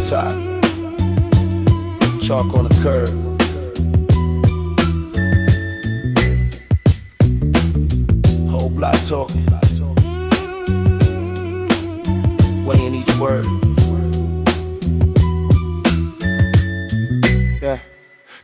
top, chalk on the curb. Whole block talking, weighing each word. Yeah.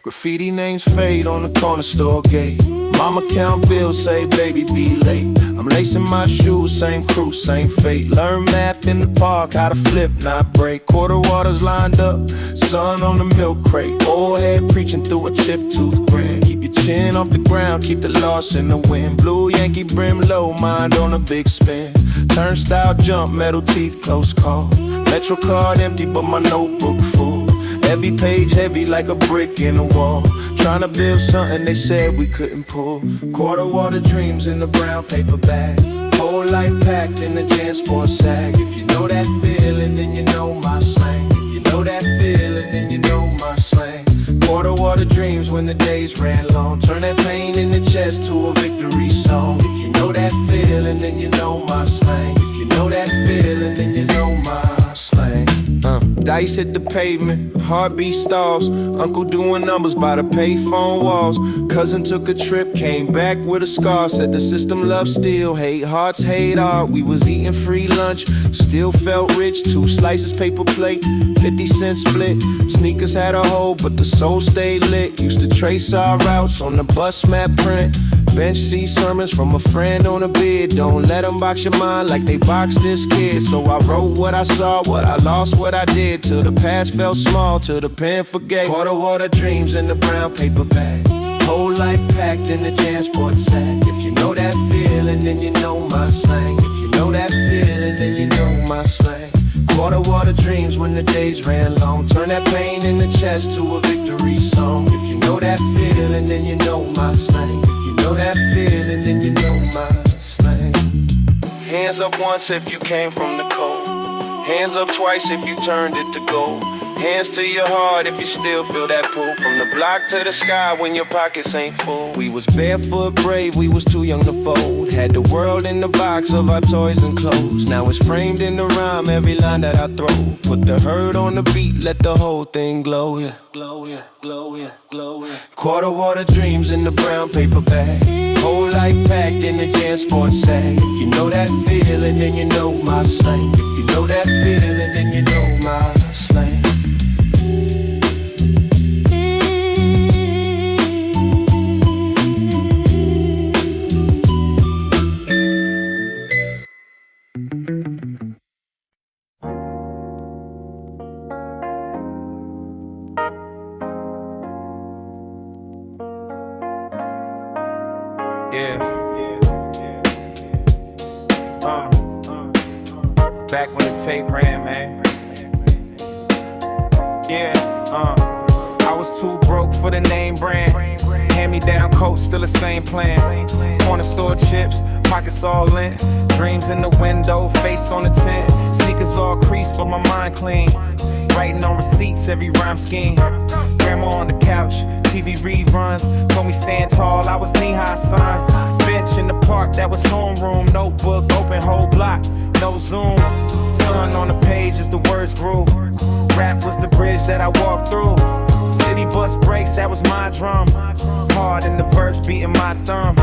Graffiti names fade on the corner store gate. Mama count bills, say baby be late. I'm lacing my shoes, same crew, same fate. Learn math in the park, how to flip, not break. Quarter waters lined up, sun on the milk crate. Old head preaching through a chipped tooth grin. Keep your chin off the ground, keep the loss in the wind. Blue Yankee brim low, mind on a big spin. Turnstile jump, metal teeth, close call. Metro card empty, but my notebook full. Every page heavy like a brick in the wall. Trying to build something they said we couldn't pull. Quarter water dreams in the brown paper bag. Whole life packed in the JanSport sag. If you know that feeling, then you know my slang. If you know that feeling, then you know my slang. Quarter water dreams when the days ran long. Turn that pain in the chest to a victory song. If you know that feeling, then you know my slang. If you know that feeling, then you know my slang. Dice hit the pavement, heartbeat stalls. Uncle doing numbers by the payphone walls. Cousin took a trip, came back with a scar. Said the system loves steel, hate hearts, hate art. We was eating free lunch, still felt rich. 2 slices paper plate, 50-cent split. Sneakers had a hole, but the soul stayed lit. Used to trace our routes on the bus map print. Bench seat sermons from a friend on a bed. Don't let them box your mind like they boxed this kid. So I wrote what I saw, what I lost, what I did. Till the past felt small, till the pen forgave. Quarter water dreams in the brown paper bag. Whole life packed in the JanSport sack. If you know that feeling, then you know my slang. If you know that feeling, then you know my slang. Quarter water dreams when the days ran long. Turn that pain in the chest to a victory song. If you know that feeling, then you know my slang. Know that feeling, then you know my slang. Hands up once if you came from the cold. Hands up twice if you turned it to gold. Hands to your heart if you still feel that pull. From the block to the sky when your pockets ain't full. We was barefoot brave, we was too young to fold. Had the world in the box of our toys and clothes. Now it's framed in the rhyme, every line that I throw. Put the herd on the beat, let the whole thing glow, yeah. Glow, yeah, glow, yeah, glow, yeah. Quarter water dreams in the brown paper bag. Whole life packed in the JanSport sag. If you know that feeling, then you know my slang. If you know that feeling, then you know my slang. Back when the tape ran, man. I was too broke for the name brand. Hand-me-down coat, still the same plan. Corner store chips, pockets all in. Dreams in the window, face on the tent. Sneakers all creased, but my mind clean. Writing on receipts, every rhyme scheme. Grandma on the couch, TV reruns. Told me stand tall, I was knee-high, son. Bench in the park, that was homeroom. Notebook, open whole block, no zoom. Sun on the page as the words grew. Rap was the bridge that I walked through. City bus breaks, that was my drum. Hard in the verse, beating my thumb.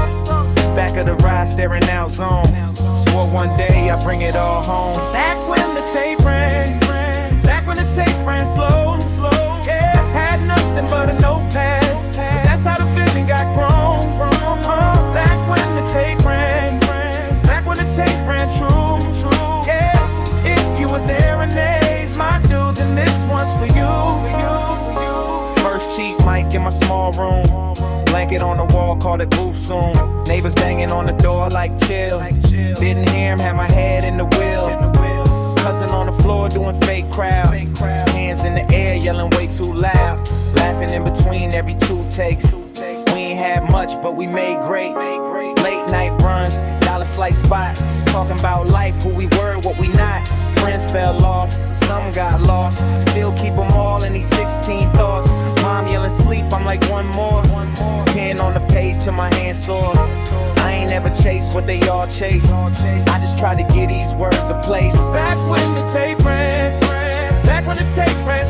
Back of the ride, staring out zone. Swore one day I'd bring it all home. Back when the tape ran, back when the tape ran slow. Yeah, had nothing but a notepad, but that's how the vision got grown. Back when the tape ran, back when the tape ran true. Yeah, if you were there in days, my dude, then this one's for you. First cheap mic in my small room. Blanket on the wall, called it booth soon. Neighbors banging on the door like chill. Didn't hear him, had my head in the wheel. Cousin on the floor doing fake crowd. Hands in the air, yelling way too loud. Laughing in between every 2 takes. We ain't had much, but we made great. Late night runs, dollar slice spot. Talking about life, who we were, what we not. Friends fell off, some got lost. Still keep them all in these 16 thoughts. Mom yelling sleep, I'm like one more. Pen on the page till my hands sore. I ain't never chased what they all chase. I just try to give these words a place. Back when the tape ran, back when the tape ran.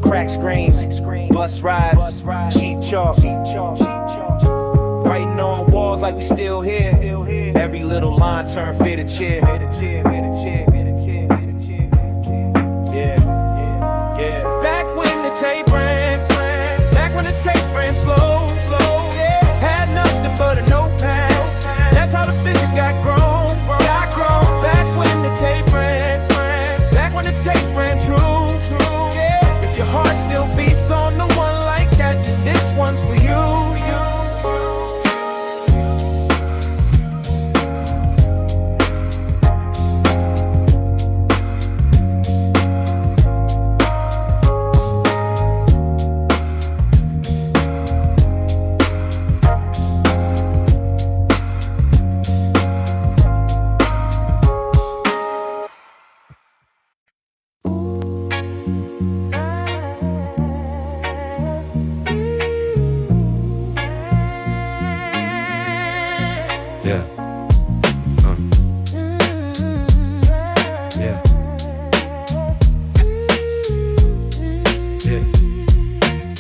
crack screens, bus rides, cheap chalk, writing on walls like we still here. Every little line turned fitted chair. Yeah. Back when the tape ran, back when the tape ran slow, yeah. Had nothing but a notepad. That's how the vision got grown. Back when the tape ran, back when the tape ran true, yeah. If your heart still beats on the one like that, then this one's for you.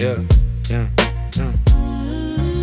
Yeah. Yeah.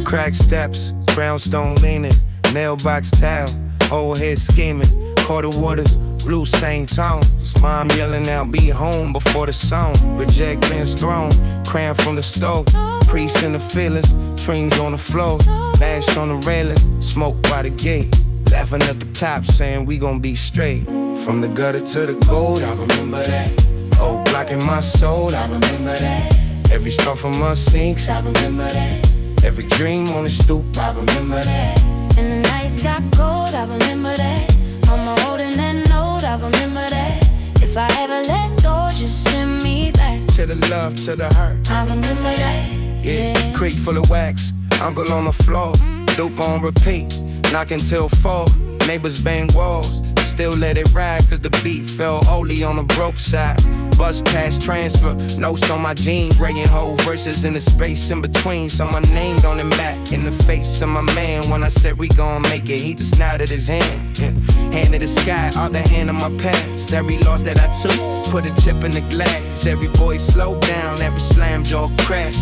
Crack steps, brownstone leaning, mailbox towel, old head scheming, quarter waters, blue same tone. Mom yelling out, be home before the song. Reject Ben's throne, cram from the stove, priest in the feelings, dreams on the floor, mash on the railing, smoke by the gate, laughing at the cops saying we gon' be straight. From the gutter to the gold, I remember that. Old block in my soul, I remember that. Every star from my sinks, I remember that. Every dream on the stoop, I remember that. And the nights got cold, I remember that. Mama holding that note, I remember that. If I ever let go, just send me back to the love, to the hurt, I remember that. yeah. Crate full of wax, uncle on the floor, dope on repeat, knocking till 4. Neighbors bang walls, still let it ride, cause the beat fell only on the broke side. Bus pass transfer, notes on my jeans, writing whole verses in the space in between. So my name on him back in the face of my man. When I said we gon' make it, he just nodded his hand. Yeah. Hand to the sky, other hand on my past. Every loss that I took, put a chip in the glass. Every boy slow down, every slam jaw crack.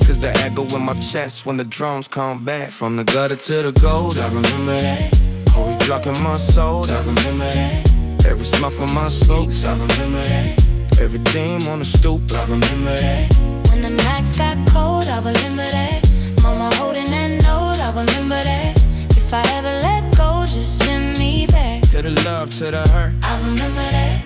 Cause the echo in my chest when the drums come back. From the gutter to the gold, I remember that. Holy drunk in my soul, I remember that. Every smile from my slopes, I remember that. Every dream on the stoop, I remember that. When the nights got cold, I remember that. Mama holding that note, I remember that. If I ever let go, just send me back to the love, to the hurt, I remember that.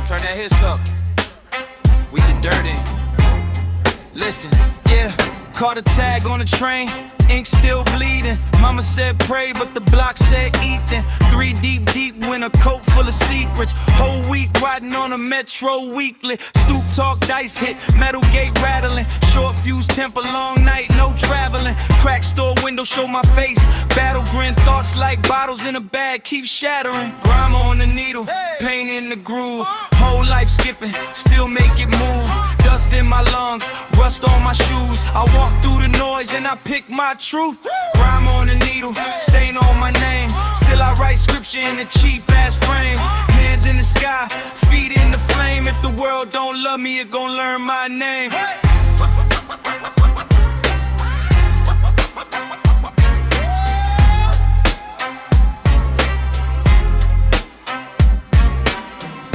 Turn that hiss up. We get dirty. Listen, yeah. Caught a tag on the train, ink still bleeding. Mama said pray, but the block said Ethan. 3 deep when a coat full of secrets. Whole week riding on a metro weekly. Stoop talk, dice hit, metal gate rattling. Short fuse temper, long night, no traveling. Crack store window show my face. Battle grin, thoughts like bottles in a bag keep shattering. Grime on the needle, pain in the groove. Whole life skipping, still make it move. Dust in my lungs, rust on my shoes. I walk through the noise and I pick my truth. Grime on the needle, stain on my name. Still I write scripture in a cheap ass frame. Hands in the sky, feet in the flame. If the world don't love me, it gon' learn my name.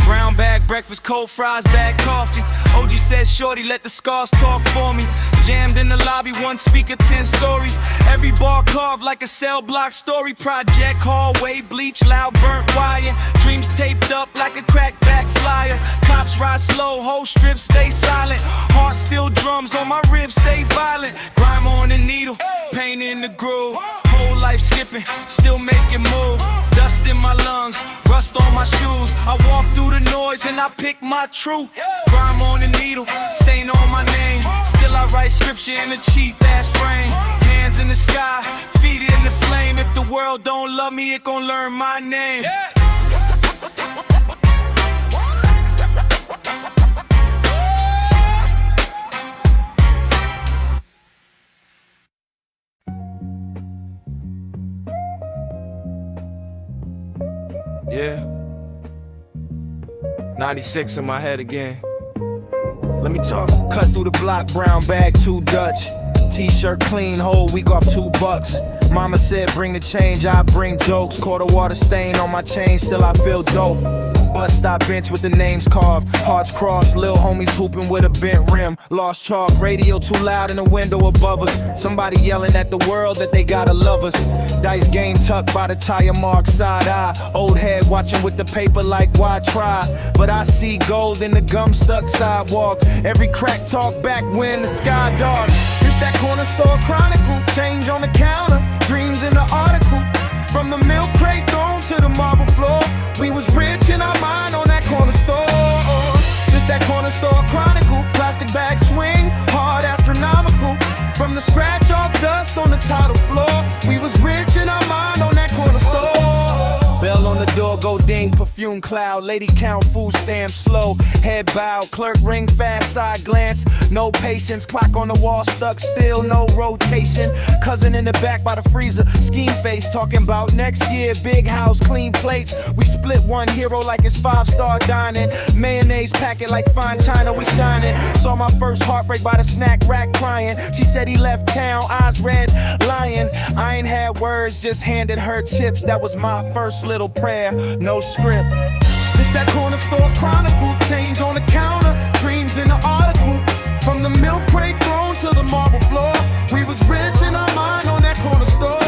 Brown bag breakfast, cold fries, bag coffee. OG said, shorty, let the scars talk for me. Jammed in the lobby, 1 speaker, 10 stories. Every bar carved like a cell block story. Project, hallway, bleach, loud, burnt wire. Dreams taped up like a crackback flyer. Cops ride slow, whole strip stay silent. Heart still drums on my ribs, stay violent. Grime on the needle, pain in the groove. Whole life skipping, still making move. Dust in my lungs, rust on my shoes. I walk through the noise and I pick my truth. Grime on the needle, stain on my name. Still I write scripture in a cheap ass frame. Hands in the sky, feet in the flame. If the world don't love me, it gon' learn my name. Yeah. 96 in my head again. Let me talk. Cut through the block, brown bag, 2 Dutch. T-shirt clean, whole week off $2. Mama said bring the change, I bring jokes. Caught a water stain on my chain, still I feel dope. Bus stop bench with the names carved, hearts crossed, lil homies hooping with a bent rim. Lost chalk, radio too loud in the window above us. Somebody yelling at the world that they gotta love us. Dice game tucked by the tire mark, side eye. Old head watching with the paper like why try? But I see gold in the gum stuck sidewalk. Every crack talk back when the sky dark. It's that corner store chronicle, change on the counter, dreams in the article. From the milk crate thrown to the marble floor, we was rich in our mind on that corner store. Just that corner store chronicle, plastic bag swing, hard astronomical. From the scratch off dust on the title floor, we was rich in our mind on that corner store. Bell on the door, go ding, perfume cloud. Lady count food stamps slow, head bow. Clerk ring fast, side glance. No patience, clock on the wall stuck still, no rotation. Cousin in the back by the freezer, scheme face. Talking about next year, big house, clean plates. We split one hero like it's 5-star dining. Mayonnaise packet like fine china, we shining. Saw my first heartbreak by the snack rack crying. She said he left town, eyes red, lying. I ain't had words, just handed her chips. That was my first little prayer, no script. It's that corner store chronicle, change on the counter, dreams in the article. From the milk crate thrown to the marble floor, we was rich in our mind on that corner store.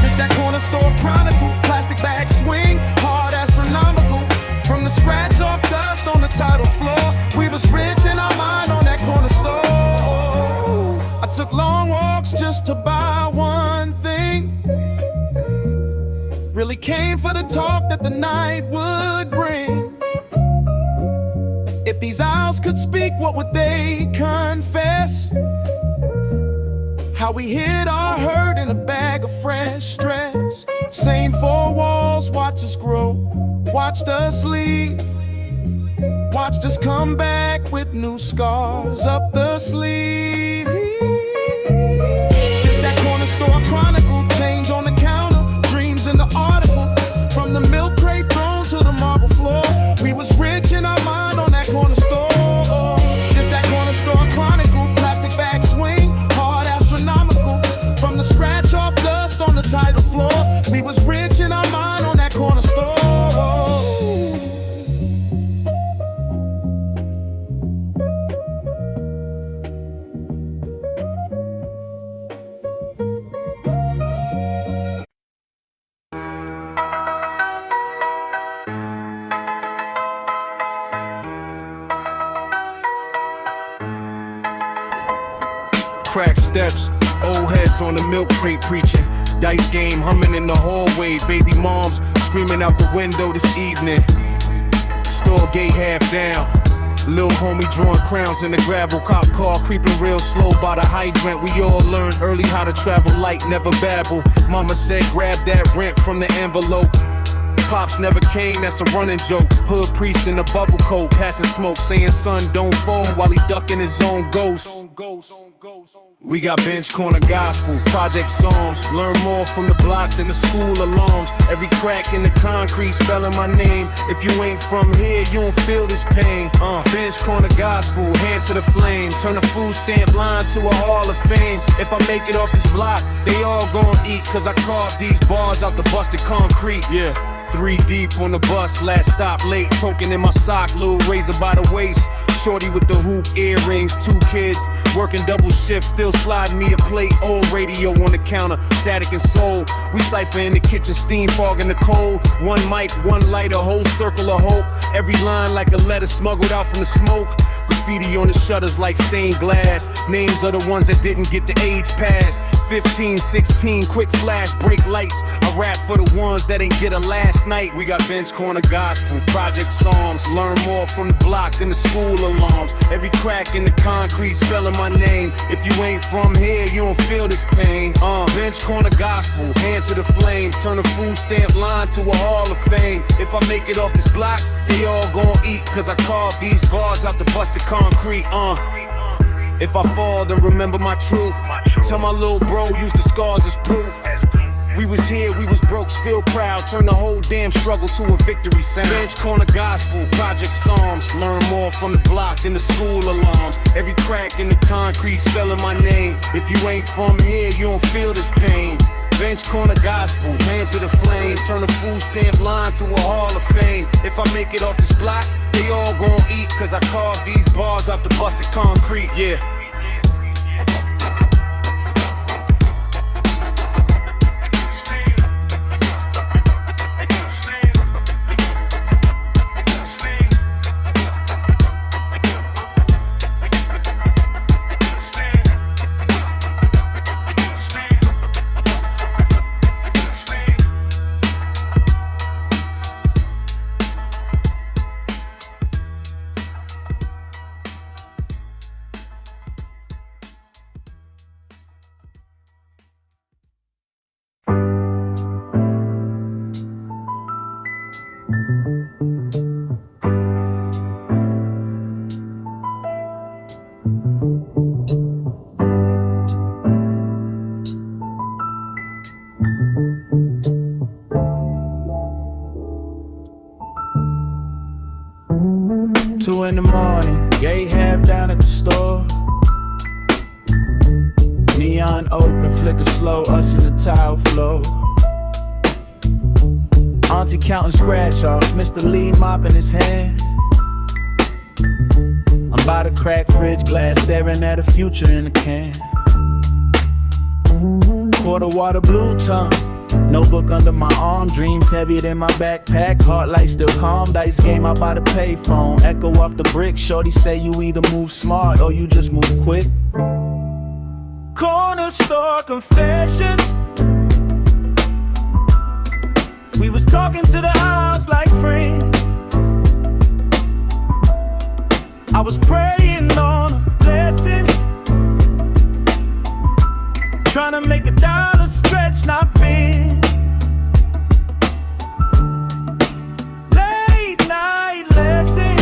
It's that corner store chronicle, plastic bag swing, hard astronomical. From the scratch off dust on the title floor, we was rich in our mind on that corner store. I took long walks just to buy one thing. Really came for the talk that the night would bring. If these eyes could speak, what would they confess? How we hid our hurt in a bag of fresh stress. Same 4 walls, watched us grow, watched us leave, watched us come back with new scars up the sleeve. It's that corner store chronicle, change on the counter, dreams in the article. From the milk crate thrown to the marble floor, we was rich in our mind on that corner store. It's that corner store chronicle, plastic bag swing, hard astronomical. From the scratch off dust on the title floor, we was rich in our mind on that corner store. Crack steps, old heads on the milk crate preaching. Dice game humming in the hallway. Baby moms screaming out the window this evening. Store gate half down. Lil homie drawing crowns in the gravel. Cop car creeping real slow by the hydrant. We all learned early how to travel light, never babble. Mama said grab that rent from the envelope. Pops never came, that's a running joke. Hood priest in a bubble coat, passing smoke, saying son don't fold while he ducking his own ghost. We got bench corner gospel, project songs. Learn more from the block than the school alarms. Every crack in the concrete spelling my name. If you ain't from here, you don't feel this pain. Bench corner gospel, hand to the flame. Turn a food stamp line to a hall of fame. If I make it off this block, they all gon' eat. Cause I carved these bars out the busted concrete. Yeah. 3 deep on the bus, last stop late. Token in my sock, little razor by the waist. Shorty with the hoop earrings, 2 kids working double shift, still sliding me a plate. Old radio on the counter, static and soul. We cipher in the kitchen, steam fog in the cold. 1 mic, 1 light, a whole circle of hope. Every line like a letter smuggled out from the smoke. Graffiti on the shutters like stained glass. Names of the ones that didn't get the age pass. 15, 16, quick flash, break lights. I rap for the ones that ain't get a last night. We got bench corner gospel, project psalms. Learn more from the block than the school alarms. Every crack in the concrete spelling my name. If you ain't from here, you don't feel this pain. Bench corner gospel, hand to the flame. Turn a food stamp line to a hall of fame. If I make it off this block, they all gon' eat. Cause I carved these bars out the busted concrete. If I fall, then remember my truth. Tell my little bro, use the scars as proof. We was here, we was broke, still proud. Turn the whole damn struggle to a victory sound. Bench corner gospel, project psalms. Learn more from the block than the school alarms. Every crack in the concrete spelling my name. If you ain't from here, you don't feel this pain. Bench corner gospel, hand to the flame. Turn a food stamp line to a hall of fame. If I make it off this block, they all gon' eat. Cause I carved these bars out the busted concrete, yeah. Two in the morning, gay half down at the store. Neon open, flicker slow, us in the tile floor. Auntie counting scratch offs, Mr. Lee mopping his hand. I'm by the cracked fridge glass, staring at a future in a can. Quarter water blue tongue, notebook under my arm, dreams heavier than my backpack. Heart light still calm, dice game out by the payphone. Echo off the brick, shorty say you either move smart or you just move quick. Corner store confessions. We was talking to the house like friends. I was praying on a blessing, trying to make $1 stretch, not big. Late night lesson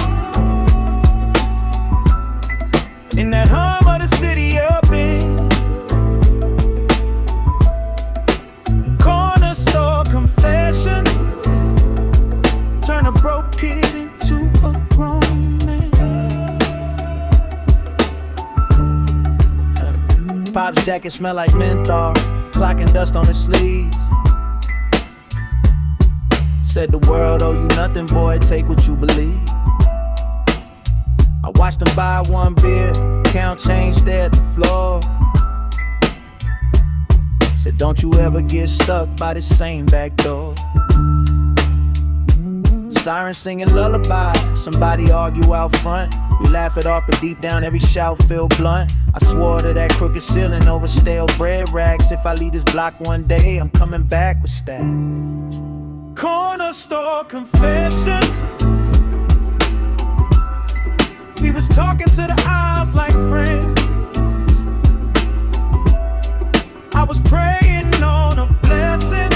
in that hum of the city up in. Corner store confessions, turn a broke kid into a grown man. Pop's jacket smell like menthol, clocking dust on his sleeves. Said the world owe you nothing, boy, take what you believe. I watched him buy one beer, count change, stare at the floor. Said don't you ever get stuck by the same back door. Sirens singing lullaby, somebody argue out front. We laugh it off, but deep down every shout feel blunt. I swore to that crooked ceiling over stale bread racks. If I leave this block one day, I'm coming back with stacks. Corner store confessions. We was talking to the aisles like friends. I was praying on a blessing,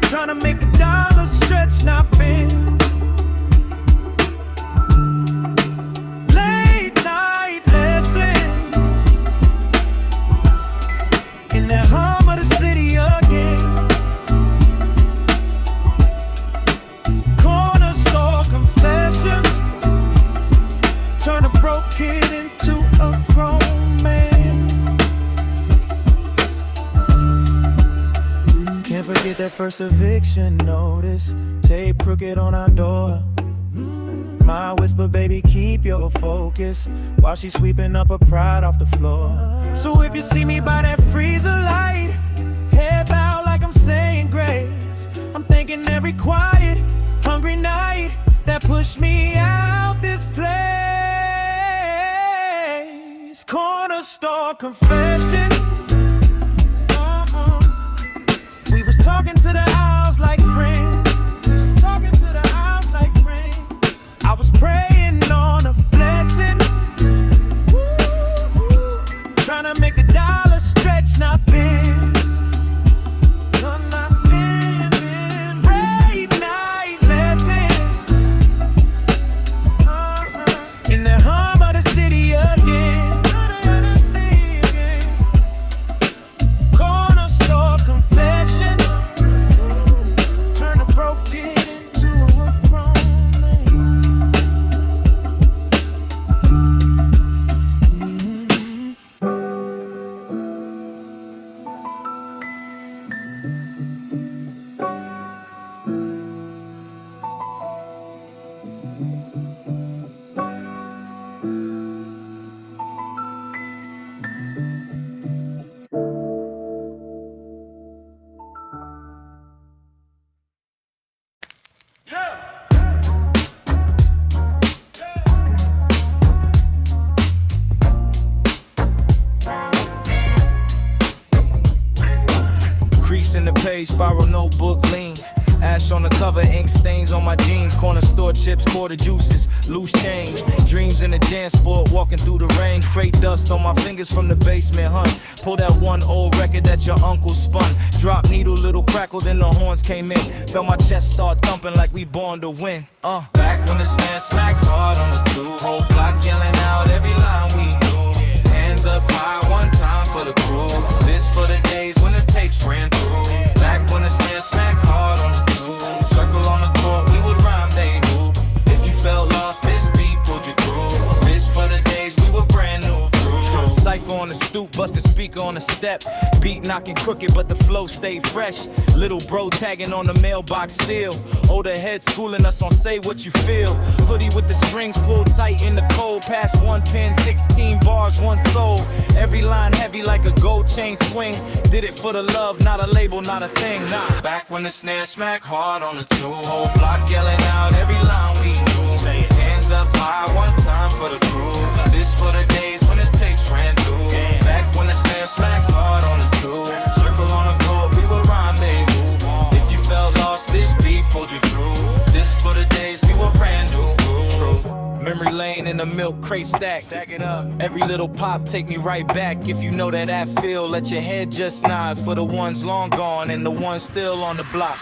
trying to make $1 stretch, not big. Late night lesson in that hum of the city again. Corner store confessions, turn a broke kid into a grown man. Can't forget that first eviction notice, tape crooked on our door. My whisper, baby, keep your focus, while she's sweeping up her pride off the floor. So if you see me by that freezer light, head bow like I'm saying grace. I'm thinking every quiet, hungry night that pushed me out this confession. We was talking to the owls like friends. Talking to the owls like friends. I was praying on a blessing. Trying to make $1 stretch, not big. No, not big. Late night lesson. In the hum of the city again. Corner store confessions. Turn a broke kid into a grown man. Crease in the page, spiral notebook lean. Ash on the cover, ink stains on my jeans. Corner store chips, quarter juices, loose change. Dreams in the jam sport, walking through the rain. Crate dust on my fingers from the basement hunt. Pull that one old record that your uncle spun. Drop needle, little crackle, then the horns came in. Felt my chest start thumping like we born to win. Back when the snare smacked hard on the two. Whole block yelling out every line we knew. Hands up high one time for the crew. This for the days when the tapes ran through. Back when the snare smacked hard on the two. Circle on the court, we would rhyme, they hoop. If you felt lost, this beat pulled you through. This for the days we were brand new. Cypher on the stoop, busted speaker on the step. Beat knocking crooked, but the flow stayed fresh. Little bro tagging on the mailbox still. Older head schooling us on say what you feel. Hoodie with the strings pulled tight in the cold. Past one pen, 16 bars, one soul. Every line heavy like a gold chain swing. Did it for the love, not a label, not a thing, nah. Back when the snare smacked hard on the two. Whole block yelling out every line we knew. Say it. Hands up high one time for the crew. This for the days when the tapes ran through. Back when the snare smacked hard on the two. Circle on the court, we would rhyme, they move. If you felt lost, this beat pulled you through. This for the days we were brand new. True. Memory lane in the milk crate stack. Stack it up. Every little pop take me right back. If you know that feel, let your head just nod for the ones long gone and the ones still on the block.